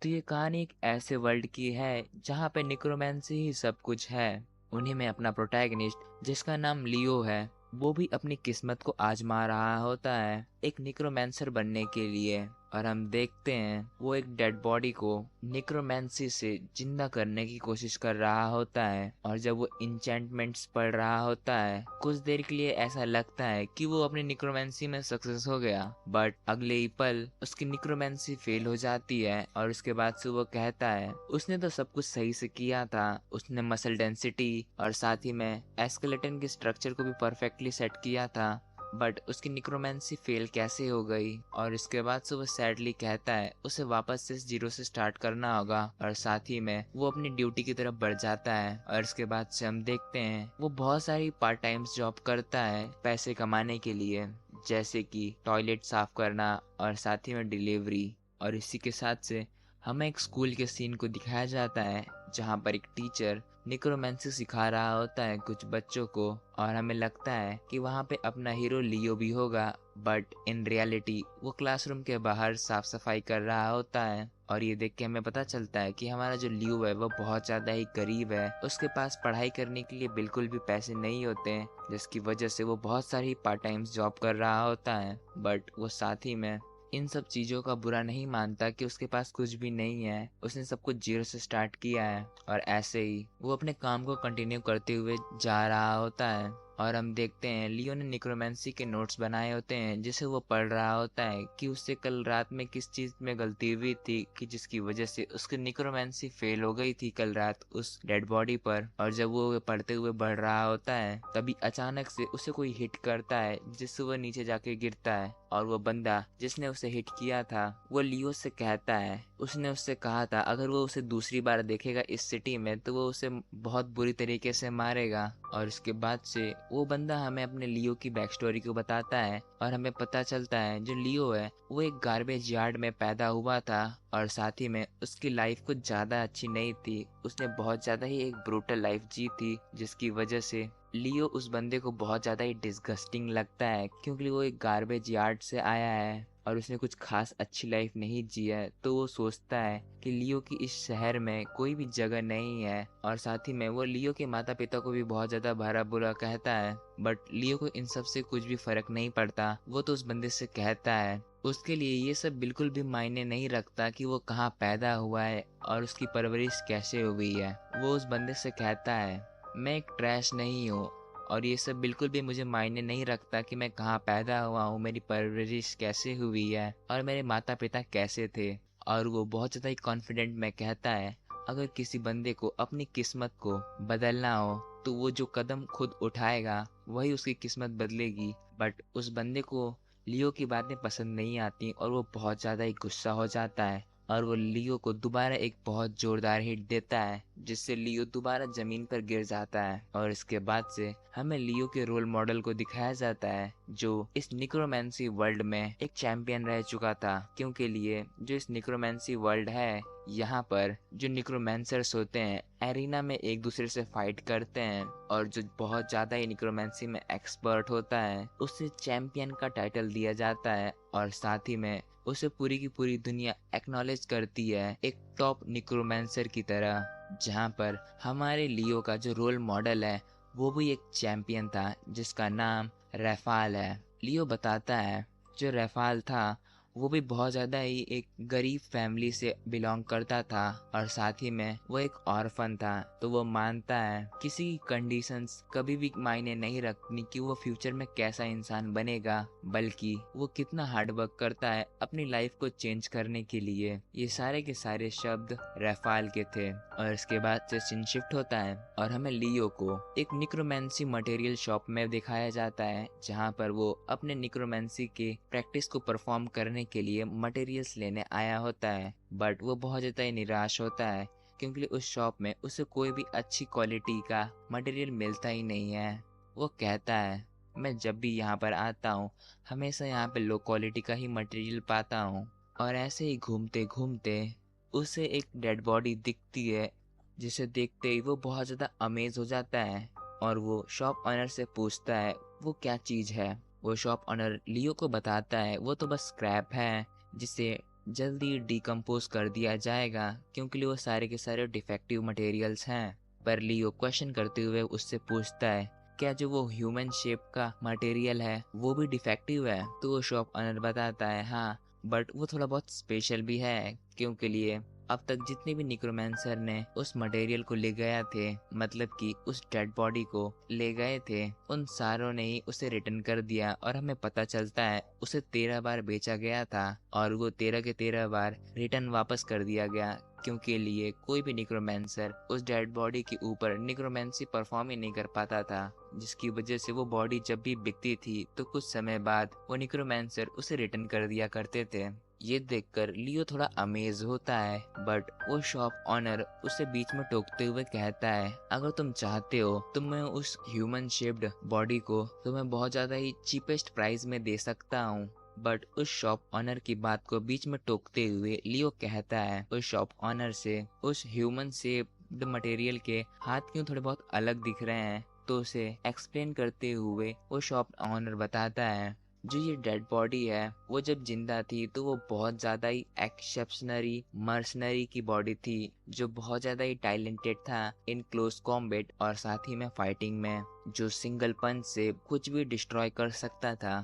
तो ये कहानी एक ऐसे वर्ल्ड की है जहाँ पे निक्रोमेंसी ही सब कुछ है। उन्हीं में अपना प्रोटैगनिस्ट जिसका नाम लियो है, वो भी अपनी किस्मत को आजमा रहा होता है एक निक्रोमेंसर बनने के लिए। और हम देखते हैं वो एक डेड बॉडी को निक्रोमेंसी से जिंदा करने की कोशिश कर रहा होता है। और जब वो इंचेंटमेंट्स पढ़ रहा होता है, कुछ देर के लिए ऐसा लगता है कि वो अपनी निक्रोमेंसी में सक्सेस हो गया, बट अगले ही पल उसकी निक्रोमेंसी फेल हो जाती है। और उसके बाद से वो कहता है उसने तो सब कुछ सही से किया था, उसने मसल डेंसिटी और साथ ही में एस्केलेटन के स्ट्रक्चर को भी परफेक्टली सेट किया था, बट उसकी निक्रोमेंसी फेल कैसे हो गई। और इसके बाद से वो सैडली कहता है उसे वापस से जीरो से स्टार्ट करना होगा। और साथ ही में वो अपनी ड्यूटी की तरफ बढ़ जाता है। और इसके बाद से हम देखते हैं वो बहुत सारी पार्ट टाइम जॉब करता है पैसे कमाने के लिए, जैसे कि टॉयलेट साफ करना और साथ ही में डिलीवरी। और इसी के साथ से हमें एक स्कूल के सीन को दिखाया जाता है जहाँ पर एक टीचर निक्रोमेंसी सिखा रहा होता है कुछ बच्चों को। और हमें लगता है कि वहाँ पे अपना हीरो लियो भी होगा, बट इन रियलिटी वो क्लासरूम के बाहर साफ सफाई कर रहा होता है। और ये देख के हमें पता चलता है कि हमारा जो लियो है वो बहुत ज़्यादा ही गरीब है, उसके पास पढ़ाई करने के लिए बिल्कुल भी पैसे नहीं होते हैं, जिसकी वजह से वो बहुत सारी पार्ट टाइम जॉब कर रहा होता है। बट वो साथ ही में इन सब चीज़ों का बुरा नहीं मानता कि उसके पास कुछ भी नहीं है, उसने सब कुछ जीरो से स्टार्ट किया है। और ऐसे ही वो अपने काम को कंटिन्यू करते हुए जा रहा होता है। और हम देखते हैं लियो ने निक्रोमेंसी के नोट्स बनाए होते हैं जिसे वो पढ़ रहा होता है कि उससे कल रात में किस चीज़ में गलती हुई थी कि जिसकी वजह से उसकी निक्रोमेंसी फेल हो गई थी कल रात उस डेड बॉडी पर। और जब वो पढ़ते हुए बढ़ रहा होता है तभी अचानक से उसे कोई हिट करता है जिससे वो नीचे जाके गिरता है। और वो बंदा जिसने उसे हिट किया था वो लियो से कहता है, उसने उससे कहा था अगर वो उसे दूसरी बार देखेगा इस सिटी में तो वो उसे बहुत बुरी तरीके से मारेगा। और इसके बाद से वो बंदा हमें अपने लियो की बैक स्टोरी को बताता है और हमें पता चलता है जो लियो है वो एक गार्बेज यार्ड में पैदा हुआ था। और साथ ही में उसकी लाइफ कुछ ज़्यादा अच्छी नहीं थी, उसने बहुत ज़्यादा ही एक ब्रूटल लाइफ जी थी, जिसकी वजह से लियो उस बंदे को बहुत ज़्यादा ही डिस्गस्टिंग लगता है क्योंकि वो एक गार्बेज यार्ड से आया है और उसने कुछ खास अच्छी लाइफ नहीं जी है। तो वो सोचता है कि लियो की इस शहर में कोई भी जगह नहीं है। और साथ ही में वो लियो के माता पिता को भी बहुत ज़्यादा भरा बुरा कहता है, बट लियो को इन सब से कुछ भी फर्क नहीं पड़ता। वो तो उस बंदे से कहता है उसके लिए ये सब बिल्कुल भी मायने नहीं रखता कि वो कहाँ पैदा हुआ है और उसकी परवरिश कैसे हुई है। वो उस बंदे से कहता है मैं एक ट्रैश नहीं हूँ और ये सब बिल्कुल भी मुझे मायने नहीं रखता कि मैं कहाँ पैदा हुआ हूँ, मेरी परवरिश कैसे हुई है और मेरे माता पिता कैसे थे। और वो बहुत ज़्यादा ही कॉन्फिडेंट में कहता है अगर किसी बंदे को अपनी किस्मत को बदलना हो तो वो जो कदम खुद उठाएगा वही उसकी किस्मत बदलेगी। बट उस बंदे को लियो की बातें पसंद नहीं आती और वो बहुत ज़्यादा ही गुस्सा हो जाता है और वो लियो को दोबारा एक बहुत जोरदार हिट देता है जिससे लियो दोबारा जमीन पर गिर जाता है। और इसके बाद से हमें लियो के रोल मॉडल को दिखाया जाता है जो इस निक्रोमेंसी वर्ल्ड में एक चैंपियन रह चुका था, क्योंकि लिए जो इस निक्रोमेंसी वर्ल्ड है यहाँ पर जो निक्रोमेंसर्स होते हैं एरिना में एक दूसरे से फाइट करते हैं और जो बहुत ज़्यादा ही निक्रोमेंसी में एक्सपर्ट होता है उसे चैंपियन का टाइटल दिया जाता है। और साथ ही में उसे पूरी की पूरी दुनिया एक्नॉलेज करती है एक टॉप निक्रोमेंसर की तरह। जहाँ पर हमारे लियो का जो रोल मॉडल है वो भी एक चैंपियन था जिसका नाम रेफाल है। लियो बताता है जो रेफाल था वो भी बहुत ज़्यादा ही एक गरीब फैमिली से बिलोंग करता था और साथ ही में वो एक ऑर्फन था। तो वो मानता है किसी की कंडीशंस कभी भी मायने नहीं रखनी कि वो फ्यूचर में कैसा इंसान बनेगा, बल्कि वो कितना हार्ड वर्क करता है अपनी लाइफ को चेंज करने के लिए। ये सारे के सारे शब्द रेफाल के थे। और इसके बाद से सीन शिफ्ट होता है और हमें लियो को एक निक्रोमेंसी मटेरियल शॉप में दिखाया जाता है जहाँ पर वो अपने निक्रोमेंसी के प्रैक्टिस को परफॉर्म करने के लिए मटेरियल्स लेने आया होता है। बट वो बहुत ज़्यादा ही निराश होता है क्योंकि उस शॉप में उसे कोई भी अच्छी क्वालिटी का मटेरियल मिलता ही नहीं है। वो कहता है मैं जब भी यहाँ पर आता हूँ हमेशा यहाँ पे लो क्वालिटी का ही मटेरियल पाता हूँ। और ऐसे ही घूमते घूमते उसे एक डेड बॉडी दिखती है जिसे देखते ही वो बहुत ज़्यादा अमेज हो जाता है और वो शॉप ऑनर से पूछता है वो क्या चीज़ है। वो शॉप ऑनर लियो को बताता है वो तो बस स्क्रैप है जिसे जल्दी डिकम्पोज कर दिया जाएगा क्योंकि वो सारे के सारे डिफेक्टिव मटेरियल्स हैं। पर लियो क्वेश्चन करते हुए उससे पूछता है, क्या जो वो ह्यूमन शेप का मटेरियल है वो भी डिफेक्टिव है? तो वो शॉप ऑनर बताता है, हाँ, बट वो थोड़ा बहुत स्पेशल भी है क्योंकि लिए अब तक जितने भी निक्रोमेंसर ने उस मटेरियल को ले गया थे, मतलब कि उस डेड बॉडी को ले गए थे, उन सारों ने ही उसे रिटर्न कर दिया। और हमें पता चलता है उसे 13 बार बेचा गया था और वो 13 के 13 बार रिटर्न वापस कर दिया गया क्योंकि लिए कोई भी निक्रोमेंसर उस डेड बॉडी के ऊपर निक्रोमेंसी परफॉर्म ही नहीं कर पाता था, जिसकी वजह से वो बॉडी जब भी बिकती थी तो कुछ समय बाद वो निक्रोमेंसर उसे रिटर्न कर दिया करते थे। ये देखकर लियो थोड़ा अमेज होता है, बट वो शॉप ऑनर उसे बीच में टोकते हुए कहता है, अगर तुम चाहते हो तो मैं उस ह्यूमन शेप्ड बॉडी को तुम्हें बहुत ज्यादा ही चीपेस्ट प्राइस में दे सकता हूँ। बट उस शॉप ऑनर की बात को बीच में टोकते हुए लियो कहता है उस शॉप ऑनर से, उस ह्यूमन शेप्ड मटेरियल के हाथ क्यों थोड़े बहुत अलग दिख रहे हैं? तो उसे एक्सप्लेन करते हुए वो शॉप ऑनर बताता है, जो ये डेड बॉडी है वो जब जिंदा थी तो वो बहुत ज़्यादा ही एक्सेप्शनरी मर्सनरी की बॉडी थी, जो बहुत ज़्यादा ही टैलेंटेड था इन क्लोज कॉम्बैट और साथ ही में फाइटिंग में, जो सिंगल पंच से कुछ भी डिस्ट्रॉय कर सकता था।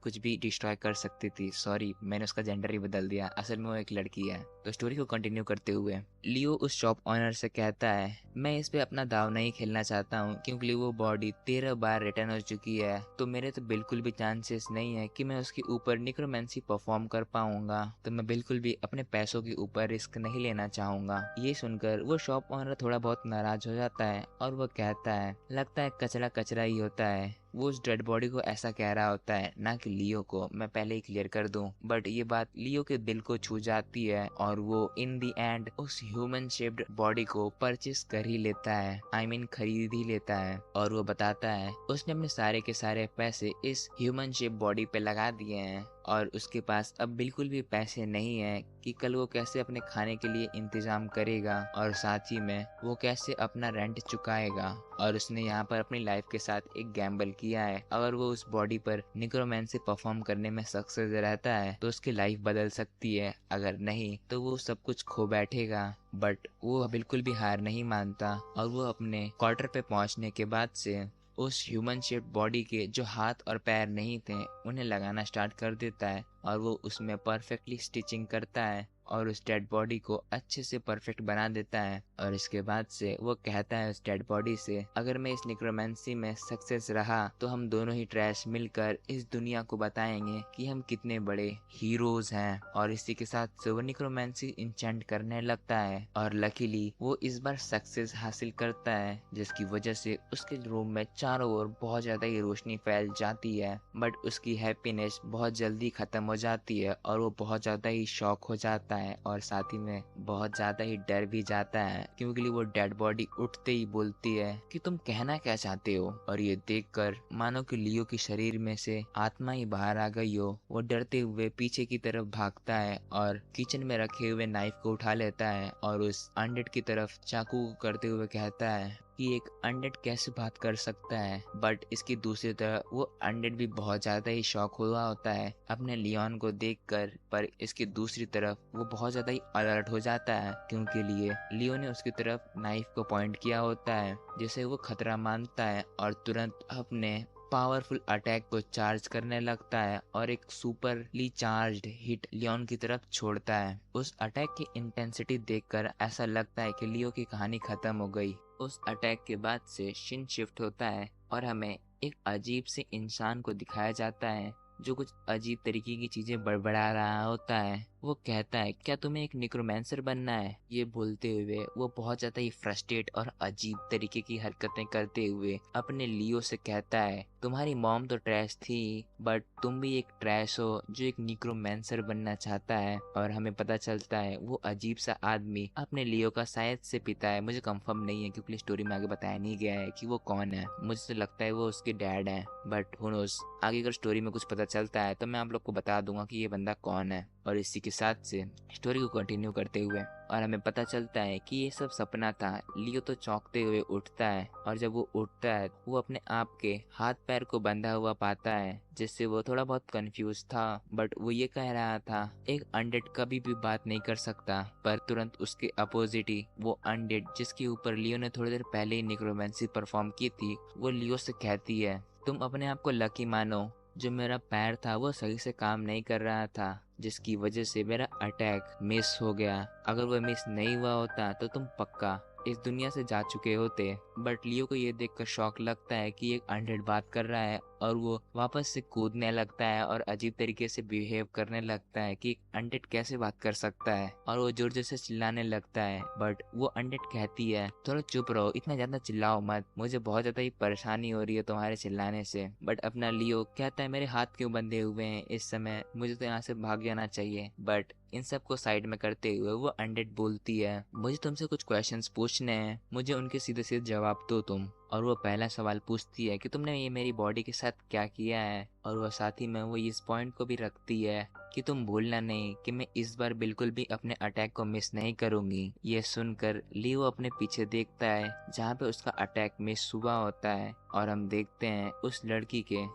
कुछ भी डिस्ट्रॉय कर सकती थी। सॉरी, मैंने उसका जेंडर ही बदल दिया, असल में वो एक लड़की है। तो स्टोरी को कंटिन्यू करते हुए लियो उस शॉप ऑनर से कहता है, मैं इस पे अपना दाव नहीं खेलना चाहता हूँ क्योंकि वो बॉडी 13 बार रिटर्न हो चुकी है, तो मेरे तो बिल्कुल भी चांसेस नहीं है कि मैं उसके ऊपर निक्रोमेंसी परफॉर्म कर पाऊंगा, तो मैं बिल्कुल भी अपने पैसों के ऊपर रिस्क नहीं लेना चाहूंगा। ये सुनकर वो शॉप ओनर थोड़ा बहुत नाराज हो जाता है और वो कहता है, लगता है कचरा कचरा ही होता है। वो उस डेड बॉडी को ऐसा कह रहा होता है, ना कि लियो को। मैं पहले ही क्लियर कर दूं, बट ये बात लियो के दिल को छू जाती है और वो इन दी एंड उस ह्यूमन शेप्ड बॉडी को परचेस कर ही लेता है, खरीद ही लेता है। और वो बताता है उसने अपने सारे के सारे पैसे इस ह्यूमन शेप बॉडी पे लगा दिए हैं और उसके पास अब बिल्कुल भी पैसे नहीं है कि कल वो कैसे अपने खाने के लिए इंतजाम करेगा और साथ ही में वो कैसे अपना रेंट चुकाएगा। और उसने यहाँ पर अपनी लाइफ के साथ एक गैम्बल किया है। अगर वो उस बॉडी पर निक्रोमेंसी परफॉर्म करने में सक्सेस रहता है तो उसकी लाइफ बदल सकती है, अगर नहीं तो वो सब कुछ खो बैठेगा। बट वो बिल्कुल भी हार नहीं मानता और वो अपने क्वार्टर पे पहुंचने के बाद से उस ह्यूमन शेप्ड बॉडी के जो हाथ और पैर नहीं थे उन्हें लगाना स्टार्ट कर देता है और वो उसमें परफेक्टली स्टिचिंग करता है और उस डेड बॉडी को अच्छे से परफेक्ट बना देता है। और इसके बाद से वो कहता है उस डेड बॉडी से, अगर मैं इस निक्रोमेंसी में सक्सेस रहा तो हम दोनों ही ट्रैश मिलकर इस दुनिया को बताएंगे कि हम कितने बड़े हीरोज हैं। और इसी के साथ वो निक्रोमेंसी इंचेंट करने लगता है और लकीली वो इस बार सक्सेस हासिल करता है, जिसकी वजह से उसके रूम में चारों ओर बहुत ज्यादा ही रोशनी फैल जाती है। बट उसकी हैप्पीनेस बहुत जल्दी खत्म हो जाती है और वो बहुत ज्यादा ही शॉक हो जाता है और साथ ही में बहुत ज्यादा ही डर भी जाता है क्योंकि वो डेड बॉडी उठते ही बोलती है कि तुम कहना क्या चाहते हो। और ये देखकर मानो कि लियो के शरीर में से आत्मा ही बाहर आ गई हो। वो डरते हुए पीछे की तरफ भागता है और किचन में रखे हुए नाइफ को उठा लेता है और उस अनडेड की तरफ चाकू करते हुए कहता है कि एक अनडेड कैसे बात कर सकता है। बट इसकी दूसरी तरफ वो अनडेड भी बहुत ज्यादा ही शॉक हुआ होता है अपने लियोन को देखकर, पर इसकी दूसरी तरफ वो बहुत ज्यादा ही अलर्ट हो जाता है क्योंकि लिए लियो ने उसकी तरफ नाइफ को पॉइंट किया होता है, जिसे वो खतरा मानता है और तुरंत अपने पावरफुल अटैक को चार्ज करने लगता है और एक सुपरली चार्ज्ड हिट लियोन की तरफ छोड़ता है। उस अटैक की इंटेंसिटी देखकर ऐसा लगता है कि लियो की कहानी खत्म हो गई। उस अटैक के बाद से शिन शिफ्ट होता है और हमें एक अजीब से इंसान को दिखाया जाता है जो कुछ अजीब तरीके की चीजें बड़बड़ा रहा होता है। वो कहता है, क्या तुम्हें एक निक्रोमेंसर बनना है? ये बोलते हुए वो बहुत ज्यादा ही फ्रस्ट्रेट और अजीब तरीके की हरकतें करते हुए अपने लियो से कहता है, तुम्हारी मॉम तो ट्रैश थी बट तुम भी एक ट्रैश हो जो एक निक्रोमेंसर बनना चाहता है। और हमें पता चलता है वो अजीब सा आदमी अपने लियो का शायद से पिता है। मुझे कंफर्म नहीं है क्योंकि स्टोरी में आगे बताया नहीं गया है कि वो कौन है। मुझे तो लगता है वो उसके डैड है, बट हु नोस। आगे अगर स्टोरी में कुछ पता चलता है तो मैं आप लोग को बता दूंगा कि ये बंदा कौन है। और इसी के साथ से स्टोरी को कंटिन्यू करते हुए और हमें पता चलता है कि ये सब सपना था। लियो तो चौंकते हुए उठता है और जब वो उठता है वो अपने आप के हाथ पैर को बंधा हुआ पाता है, जिससे वो थोड़ा बहुत कंफ्यूज था। बट वो ये कह रहा था एक अनडेड कभी भी बात नहीं कर सकता, पर तुरंत उसके अपोजिट ही वो अनडेड जिसके ऊपर लियो ने थोड़ी देर पहले ही निक्रोमेंसी परफॉर्म की थी, वो लियो से कहती है तुम अपने आप को लकी मानो, जो मेरा पैर था वो सही से काम नहीं कर रहा था, जिसकी वजह से मेरा अटैक मिस हो गया। अगर वो मिस नहीं हुआ होता तो तुम पक्का इस दुनिया से जा चुके होते। बट लियो को ये देखकर शौक लगता है कि एक अनडेड बात कर रहा है और वो वापस से कूदने लगता है और अजीब तरीके से बिहेव करने लगता है कि अनडेड कैसे बात कर सकता है, और वो जोर जोर से चिल्लाने लगता है। बट वो अनडेड कहती है थोड़ा चुप रहो, इतना ज्यादा चिल्लाओ मत, मुझे बहुत ज्यादा ही परेशानी हो रही है तुम्हारे चिल्लाने से। बट अपना लियो कहता है मेरे हाथ क्यों बंधे हुए हैं इस समय, मुझे तो यहाँ से भाग जाना चाहिए। बट इन सब को साइड में करते हुए वो अनडेड बोलती है मुझे तुमसे कुछ क्वेश्चंस पूछने हैं, मुझे उनके सीधे सीधे जवाब दो तुम। और वो पहला सवाल पूछती है कि तुमने ये मेरी बॉडी के साथ क्या किया है, और वह साथ ही में वो इस पॉइंट को भी रखती है कि तुम भूलना नहीं कि मैं इस बार बिल्कुल भी अपने अटैक को मिस नहीं करूंगी। ये सुनकर लियो अपने पीछे देखता है जहाँ पे उसका अटैक मिस हुआ होता है, और हम देखते हैं उस लड़की के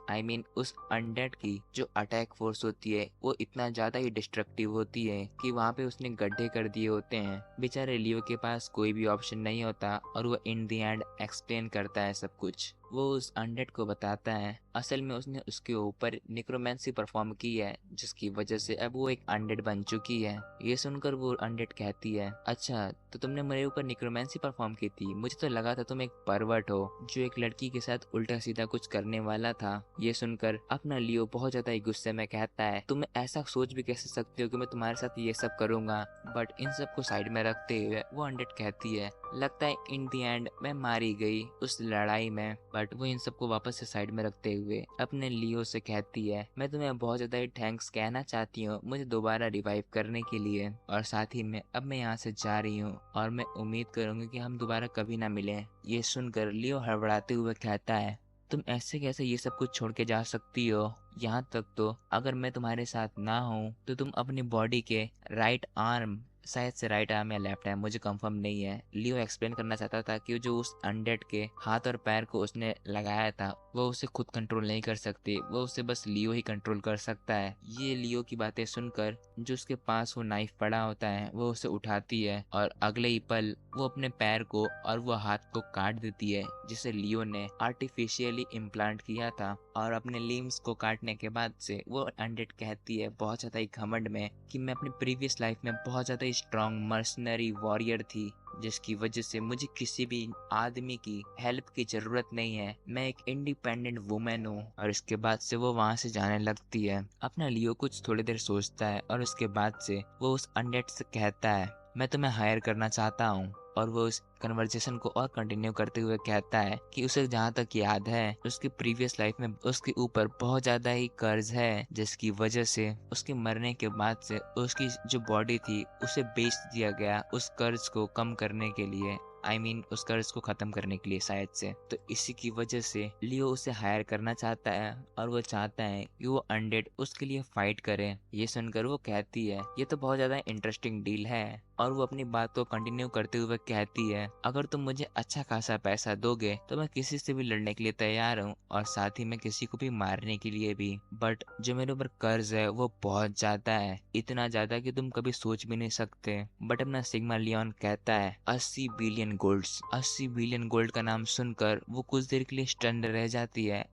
उस अनडेड की जो अटैक फोर्स होती है वो इतना ज्यादा ही डिस्ट्रक्टिव होती है कि वहाँ पे उसने गड्ढे कर दिए होते हैं। बेचारे लियो के पास कोई भी ऑप्शन नहीं होता और वो इन दी एंड एक्सप्लेन करता है सब कुछ। वो उस अनडेड को बताता है असल में उसने उसके ऊपर निक्रोमेंसी परफॉर्म की है, जिसकी वजह से अब वो एक अनडेड बन चुकी है। ये सुनकर वो अनडेड कहती है अच्छा तो तुमने मेरे ऊपर निक्रोमेंसी परफॉर्म की थी, मुझे तो लगा था तुम एक परवर्ट हो जो एक लड़की के साथ उल्टा सीधा कुछ करने वाला था। ये सुनकर अपना लियो बहुत ज्यादा ही गुस्से में कहता है तुम ऐसा सोच भी कैसे सकते हो कि मैं तुम्हारे साथ ये सब करूंगा। बट इन सब को साइड में रखते हुए वो अनडेड कहती है लगता है इन दी एंड मैं मारी गई उस लड़ाई में। बट वो इन सबको वापस से साइड में रखते हुए अपने लियो से कहती है मैं तुम्हें बहुत ज्यादा ही थैंक्स कहना चाहती हूँ मुझे दोबारा रिवाइव करने के लिए, और साथ ही में अब मैं यहाँ से जा रही हूँ और मैं उम्मीद करूंगी कि हम दोबारा कभी ना मिलें। ये सुनकर लियो हड़बड़ाते हुए कहता है तुम ऐसे कैसे ये सब कुछ छोड़ के जा सकती हो, यहाँ तक तो अगर मैं तुम्हारे साथ ना हूँ तो तुम अपनी बॉडी के राइट आर्म, शायद से राइट आर्म या लेफ्ट आर्म, मुझे कंफर्म नहीं है। लियो एक्सप्लेन करना चाहता था कि जो उस अनडेड के हाथ और पैर को उसने लगाया था वो उसे खुद कंट्रोल नहीं कर सकती, वो उसे बस लियो ही कंट्रोल कर सकता है। ये लियो की बातें सुनकर जो उसके पास वो नाइफ पड़ा होता है वो उसे उठाती है और अगले ही पल वो अपने पैर को और वो हाथ को काट देती है, जिसे लियो ने आर्टिफिशियली इम्प्लांट किया था। और अपने लिम्स को काटने के बाद से वो अनडेड कहती है बहुत ज्यादा ही घमंड में कि मैं अपनी प्रीवियस लाइफ में बहुत ज्यादा ही स्ट्रॉन्ग मर्सनरी वॉरियर थी, जिसकी वजह से मुझे किसी भी आदमी की हेल्प की जरूरत नहीं है, मैं एक इंडिपेंडेंट वुमेन हूँ। और इसके बाद से वो वहाँ से जाने लगती है। अपना लियो कुछ थोड़ी देर सोचता है और उसके बाद से वो उस अनडेड से कहता है मैं तुम्हें हायर करना चाहता हूँ। और वो उस कन्वर्सेशन को और कंटिन्यू करते हुए कहता है कि उसे जहाँ तक याद है उसकी प्रीवियस लाइफ में उसके ऊपर बहुत ज्यादा ही कर्ज है, जिसकी वजह से उसके मरने के बाद से उसकी जो बॉडी थी उसे बेच दिया गया उस कर्ज को कम करने के लिए, उस कर्ज को खत्म करने के लिए शायद से। तो इसी की वजह से लियो उसे हायर करना चाहता है और वो चाहता है कि वो अनडेड उसके लिए फाइट करे। ये सुनकर वो कहती है ये तो बहुत ज्यादा इंटरेस्टिंग डील है, और वो अपनी बात को कंटिन्यू करते हुए कहती है अगर तुम मुझे अच्छा खासा पैसा दोगे तो मैं किसी से भी लड़ने के लिए तैयार हूँ, और साथ ही मैं किसी को भी मारने के लिए भी। बट जो मेरे ऊपर कर्ज है वो बहुत ज्यादा है, इतना ज्यादा कि तुम कभी सोच भी नहीं सकते। बट अपना सिग्मा लियोन कहता है 80 बिलियन गोल्ड्स। 80 बिलियन गोल्ड का नाम सुनकर वो कुछ देर के लिए स्टन्ड रह जाती है,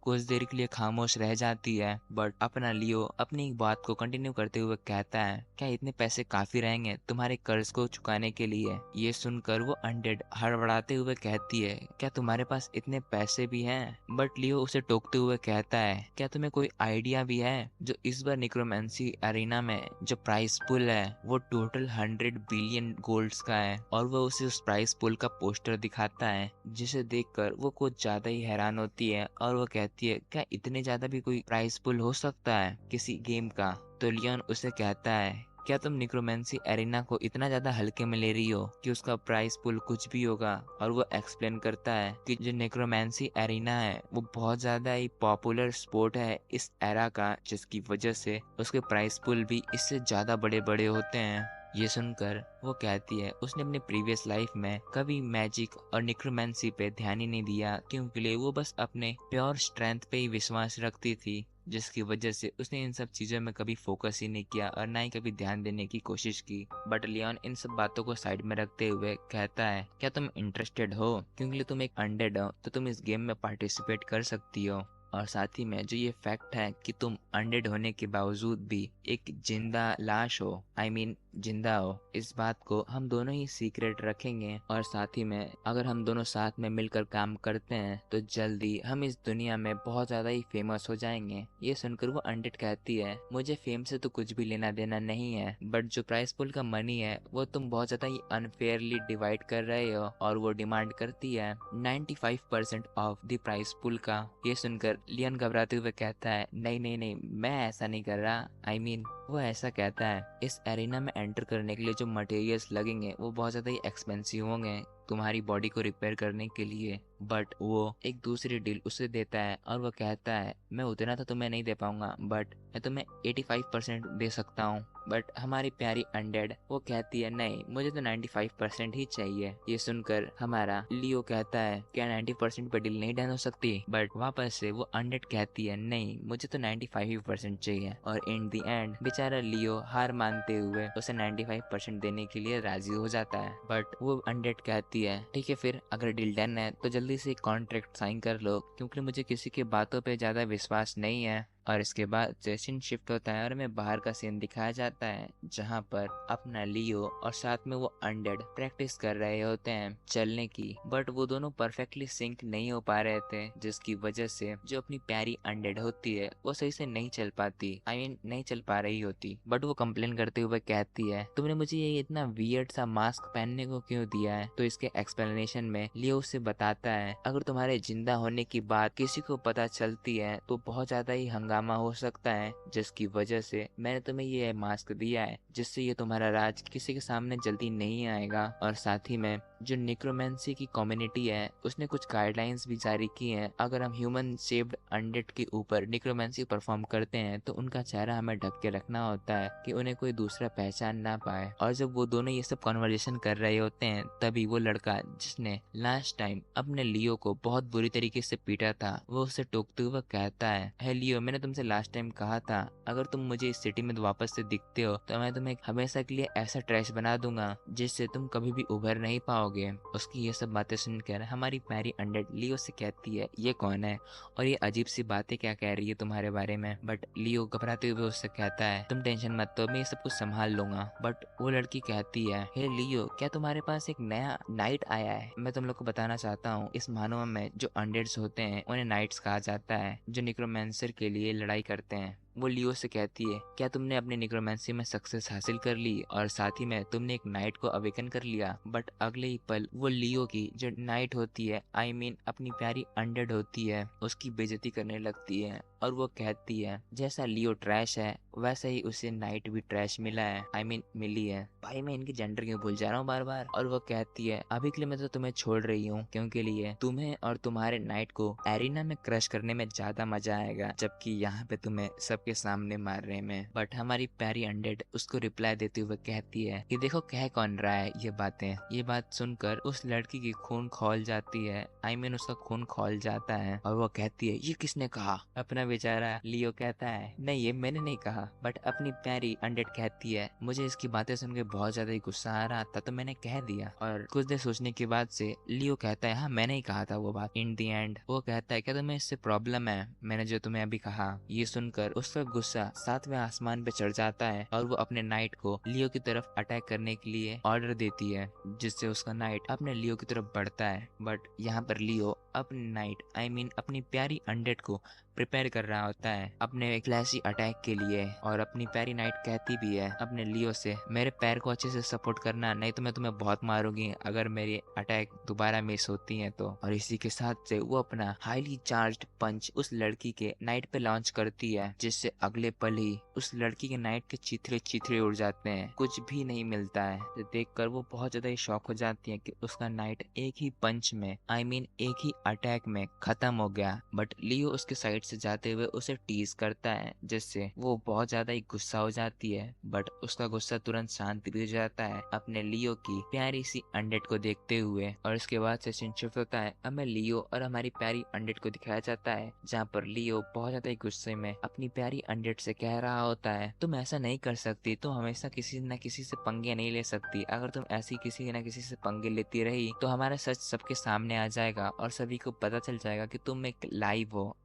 कुछ देर के लिए खामोश रह जाती है। बट अपना लियो अपनी बात को कंटिन्यू करते हुए कहता है क्या इतने पैसे काफी रहेंगे तुम्हारे कर्ज को चुकाने के लिए। ये सुनकर वो अनडेड हड़बड़ाते हुए कहती है क्या तुम्हारे पास इतने पैसे भी हैं। बट लियो उसे टोकते हुए कहता है क्या तुम्हें कोई आइडिया भी है जो इस बार निक्रोमेंसी अरीना में जो प्राइस पुल है वो टोटल 100 बिलियन गोल्ड्स का है। और वो उसे उस प्राइस पुल का पोस्टर दिखाता है, जिसे देखकर वो कुछ ज्यादा ही हैरान होती है और वो कहती है क्या इतने ज्यादा भी कोई प्राइस पुल हो सकता है किसी गेम का। तो लियोन उसे कहता है क्या तुम निक्रोमेंसी एरिना को इतना ज्यादा हल्के में ले रही हो कि उसका प्राइस पुल कुछ भी होगा? और वो एक्सप्लेन करता है कि जो निक्रोमेंसी एरिना है वो बहुत ज्यादा ही पॉपुलर स्पोर्ट है इस एरा का, जिसकी वजह से उसके प्राइस पुल भी इससे ज्यादा बड़े बड़े होते हैं। ये सुनकर वो कहती है उसने अपने प्रीवियस लाइफ में कभी मैजिक और निक्रोमेंसी पे ध्यान ही नहीं दिया, क्योंकि वो बस अपने प्योर स्ट्रेंथ पे ही विश्वास रखती थी, जिसकी वजह से उसने इन सब चीज़ों में कभी फोकस ही नहीं किया और ना ही कभी ध्यान देने की कोशिश की। बट लियोन इन सब बातों को साइड में रखते हुए कहता है क्या तुम इंटरेस्टेड हो? क्योंकि तुम एक अनडेड हो तो तुम इस गेम में पार्टिसिपेट कर सकती हो। और साथ ही में जो ये फैक्ट है कि तुम अनडेड होने के बावजूद भी एक जिंदा लाश हो, आई मीन जिंदा हो, इस बात को हम दोनों ही सीक्रेट रखेंगे। और साथ ही में अगर हम दोनों साथ में मिलकर काम करते हैं तो जल्दी हम इस दुनिया में बहुत ज्यादा ही फेमस हो जाएंगे। ये सुनकर वो अनडेड कहती है मुझे फेम से तो कुछ भी लेना देना नहीं है, बट जो प्राइस पुल का मनी है वो तुम बहुत ज्यादा ही अनफेयरली डिवाइड कर रहे हो। और वो डिमांड करती है 95% ऑफ द प्राइस पुल का। ये सुनकर लियन घबराते हुए कहता है नहीं नहीं नहीं, मैं ऐसा नहीं कर रहा। आई मीन वो ऐसा कहता है इस एरिना में एंटर करने के लिए जो मटेरियल्स लगेंगे वो बहुत ज़्यादा ही एक्सपेंसिव होंगे तुम्हारी बॉडी को रिपेयर करने के लिए। बट वो एक दूसरी डील उसे देता है और वो कहता है मैं उतना तो तुम्हें नहीं दे पाऊंगा, बट मैं तुम्हें 85% दे सकता हूँ। बट हमारी प्यारी अनडेड वो कहती है नहीं, मुझे तो 95% ही चाहिए। ये सुनकर हमारा लियो कहता है क्या 90% पे डील नहीं डन हो सकती? बट वापस से वो अनडेड कहती है नहीं, मुझे तो 95% चाहिए। और इन द एंड बेचारा लियो हार मानते हुए उसे 95% देने के लिए राजी हो जाता है। बट वो अनडेड कहती है ठीक है फिर अगर डील डन है तो जल्दी से कॉन्ट्रैक्ट साइन कर लो, क्योंकि मुझे किसी की बातों पे ज्यादा विश्वास नहीं है। और इसके बाद सीन शिफ्ट होता है और हमें बाहर का सीन दिखाया जाता है जहाँ पर अपना लियो और साथ में वो अनडेड प्रैक्टिस कर रहे होते हैं चलने की। बट वो दोनों परफेक्टली सिंक नहीं हो पा रहे थे, जिसकी वजह से जो अपनी प्यारी अनडेड होती है वो सही से नहीं चल पाती, आई मीन नहीं चल पा रही होती। बट वो कंप्लेन करते हुए कहती है तुमने मुझे ये इतना वियर्ड सा मास्क पहनने को क्यों दिया है? तो इसके एक्सप्लेनेशन में लियो उसे बताता है अगर तुम्हारे जिंदा होने की बात किसी को पता चलती है तो बहुत ज्यादा ही हंगामा हो सकता है, जिसकी वजह से मैंने तुम्हें ये मास्क दिया है जिससे ये तुम्हारा राज किसी के सामने जल्दी नहीं आएगा। और साथ ही में जो निक्रोमेंसी की कम्युनिटी है उसने कुछ गाइडलाइंस भी जारी की हैं, अगर हम ह्यूमन शेप्ड अनडेड के ऊपर निक्रोमेंसी परफॉर्म करते हैं तो उनका चेहरा हमें ढक के रखना होता है कि उन्हें कोई दूसरा पहचान ना पाए। और जब वो दोनों ये सब कॉन्वर्जेशन कर रहे होते हैं तभी वो लड़का जिसने लास्ट टाइम अपने लियो को बहुत बुरी तरीके से पीटा था वो उसे टोकते हुए कहता है लियो, मैंने तुमसे लास्ट टाइम कहा था अगर तुम मुझे इस सिटी में वापस से दिखते हो तो मैं तुम्हें हमेशा के लिए ऐसा ट्रैश बना दूंगा जिससे तुम कभी भी उभर नहीं पाओगे। उसकी ये सब बातें सुनकर हमारी प्यारी अनडेड लियो से कहती है ये कौन है और ये अजीब सी बातें क्या कह रही है तुम्हारे बारे में? बट लियो घबराते हुए उससे कहता है तुम टेंशन मत लो, मैं ये सब कुछ संभाल लूंगा। बट वो लड़की कहती है हे लियो, क्या तुम्हारे पास एक नया नाइट आया है? मैं तुम लोग को बताना चाहता हूँ इस मानव में जो अनडेड्स होते हैं उन्हें नाइट्स कहा जाता है जो निक्रोमेंसर के लिए लड़ाई करते हैं। वो लियो से कहती है क्या तुमने अपने निक्रोमेंसी में सक्सेस हासिल कर ली और साथ ही में तुमने एक नाइट को अवेकन कर लिया? बट अगले ही पल वो लियो की जो नाइट होती है, आई मीन अपनी प्यारी अनडेड होती है, उसकी बेइज्जती करने लगती है और वो कहती है जैसा लियो ट्रैश है वैसा ही उसे नाइट भी ट्रैश मिला है, आई मीन मिली है। भाई मैं इनकी जेंडर क्यों भूल जा रहा हूँ बार बार। और वो कहती है अभी के लिए मैं तो तुम्हें छोड़ रही हूँ क्योंकि लिए तुम्हें और तुम्हारे नाइट को एरिना में क्रश करने में ज्यादा मजा आएगा, जबकि यहाँ पे तुम्हें सबके सामने मारने में। बट हमारी प्यारी अनडेड उसको रिप्लाई देते हुए कहती है कि देखो कह कौन रहा है ये बातें। ये बात सुनकर उस लड़की की खून खौल जाती है, आई मीन उसका खून खौल जाता है और वो कहती है ये किसने कहा? अपना बेचारा लियो कहता है नहीं ये मैंने नहीं कहा। बट अपनी प्यारी अनडेड कहती है मुझे इसकी बातें सुन के बहुत ज्यादा ही गुस्सा आ रहा था तो मैंने कह दिया। और कुछ देर सोचने के बाद से लियो कहता है हाँ मैंने ही कहा था वो बात। इन दी एंड वो कहता है क्या तुम्हें इससे प्रॉब्लम है मैंने जो तुम्हें अभी कहा? ये सुनकर उसका गुस्सा 7वें आसमान पे चढ़ जाता है और वो अपने नाइट को लियो की तरफ अटैक करने के लिए ऑर्डर देती है, जिससे उसका नाइट अपने लियो की तरफ बढ़ता है। बट यहाँ पर लियो अपनी नाइट आई मीन अपनी प्यारी अनडेड को प्रिपेयर कर कर रहा होता है अपने फ्लैशी अटैक के लिए, और अपनी पैरी नाइट कहती भी है अपने लियो से, मेरे पैर को अच्छे से सपोर्ट करना, नहीं तो मैं तुम्हें बहुत मारूंगी अगर मेरी अटैक दोबारा मिस होती है तो। और इसी के साथ से वो अपना हाईली चार्ज्ड पंच उस लड़की के नाइट पे लॉन्च करती है, जिससे अगले पल ही उस लड़की के नाइट के चीथड़े चीथड़े उड़ जाते हैं, कुछ भी नहीं मिलता है। तो देखकर वो बहुत ज्यादा शॉक हो जाती है कि उसका नाइट एक ही पंच में, एक ही अटैक में खत्म हो गया। बट लियो उसके साइड से जाते हुए उसे टीज करता है, जिससे वो बहुत ज्यादा ही गुस्सा हो जाती है। बट उसका गुस्सा तुरंत शांत भी हो जाता है अपने लियो की प्यारी सी अनडेड को देखते हुए। और इसके बाद से सीन शिफ्ट होता है, हमें लियो और हमारी प्यारी अनडेड को दिखाया जाता है, जहाँ पर लियो बहुत ज्यादा ही गुस्से में अपनी प्यारी अनडेड से कह रहा होता है, तुम ऐसा नहीं कर सकती, तुम हमेशा किसी न किसी से पंगे नहीं ले सकती, अगर तुम ऐसी किसी न किसी से पंगे लेती रही तो हमारा सच सबके सामने आ जाएगा और सभी को पता चल जाएगा कि तुम एक लाइव हो,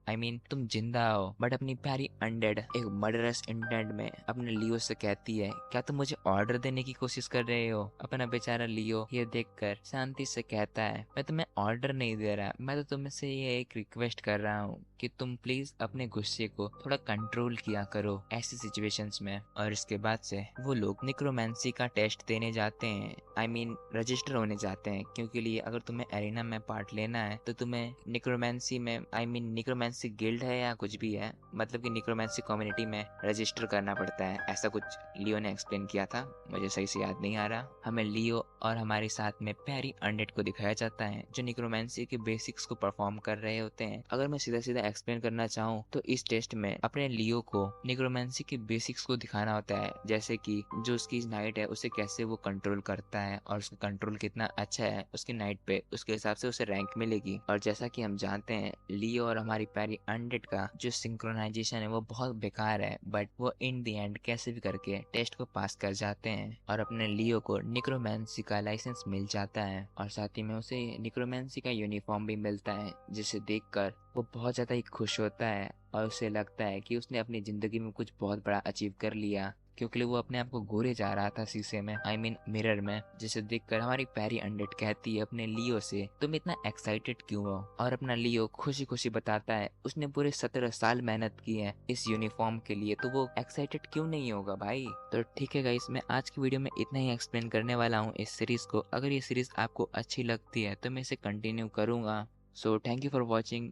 तुम जिंदा हो। बट अपनी प्यारी अनडेड एक मर्डरस इंटेंट में अपने लियो से कहती है, क्या तुम मुझे ऑर्डर देने की कोशिश कर रहे हो? अपना बेचारा लियो ये देखकर शांति से कहता है, मैं तुम्हें ऑर्डर नहीं दे रहा, मैं तो तुमसे ये एक रिक्वेस्ट कर रहा हूँ कि तुम प्लीज अपने गुस्से को थोड़ा कंट्रोल किया करो ऐसी सिचुएशंस में। और इसके बाद से वो लोग निक्रोमेंसी का टेस्ट देने जाते हैं, रजिस्टर होने जाते हैं, क्योंकि लिए अगर तुम्हें एरिना में पार्ट लेना है तो तुम्हें निक्रोमेंसी में निक्रोमेंसी गिल्ड है या कुछ भी है, मतलब कि निक्रोमेंसी कम्युनिटी में रजिस्टर करना पड़ता है, ऐसा कुछ लियो ने एक्सप्लेन किया था, मुझे सही से याद नहीं आ रहा। हमें लियो और हमारे साथ में प्यारी अनडेड को दिखाया जाता है जो निक्रोमेंसी के बेसिक्स को परफॉर्म कर रहे होते हैं। अगर मैं सीधा सीधा एक्सप्लेन करना चाहूँ तो इस टेस्ट में अपने लियो को निक्रोमेंसी के बेसिक्स को दिखाना होता है, जैसे कि जो उसकी नाइट है उसे कैसे वो कंट्रोल करता है और उसका कंट्रोल कितना अच्छा है उसकी नाइट पे, उसके हिसाब से उसे रैंक मिलेगी। और जैसा कि हम जानते हैं लियो और हमारी प्यारी अनडेड का जो सिंक्रोनाइजेशन है वो बहुत बेकार है, बट वो इन द एंड कैसे भी करके टेस्ट को पास कर जाते हैं और अपने लियो को निक्रोमेंसी का लाइसेंस मिल जाता है, और साथ ही में उसे निक्रोमेंसी का यूनिफॉर्म भी मिलता है, जिसे देखकर वो बहुत ज्यादा ही खुश होता है और उसे लगता है कि उसने अपनी जिंदगी में कुछ बहुत बड़ा अचीव कर लिया, क्योंकि वो अपने आप को घूरे जा रहा था शीशे में, मिरर में, जिसे देखकर हमारी प्यारी अनडेड कहती है अपने लियो से, तुम इतना एक्साइटेड क्यों हो? और अपना लियो खुशी खुशी बताता है उसने पूरे 17 साल मेहनत की है इस यूनिफॉर्म के लिए, तो वो एक्साइटेड क्यों नहीं होगा भाई। तो ठीक है गाइस, मैं आज की वीडियो में इतना ही एक्सप्लेन करने वाला हूँ इस सीरीज को। अगर ये सीरीज आपको अच्छी लगती है तो मैं इसे कंटिन्यू करूंगा। So thank you for watching.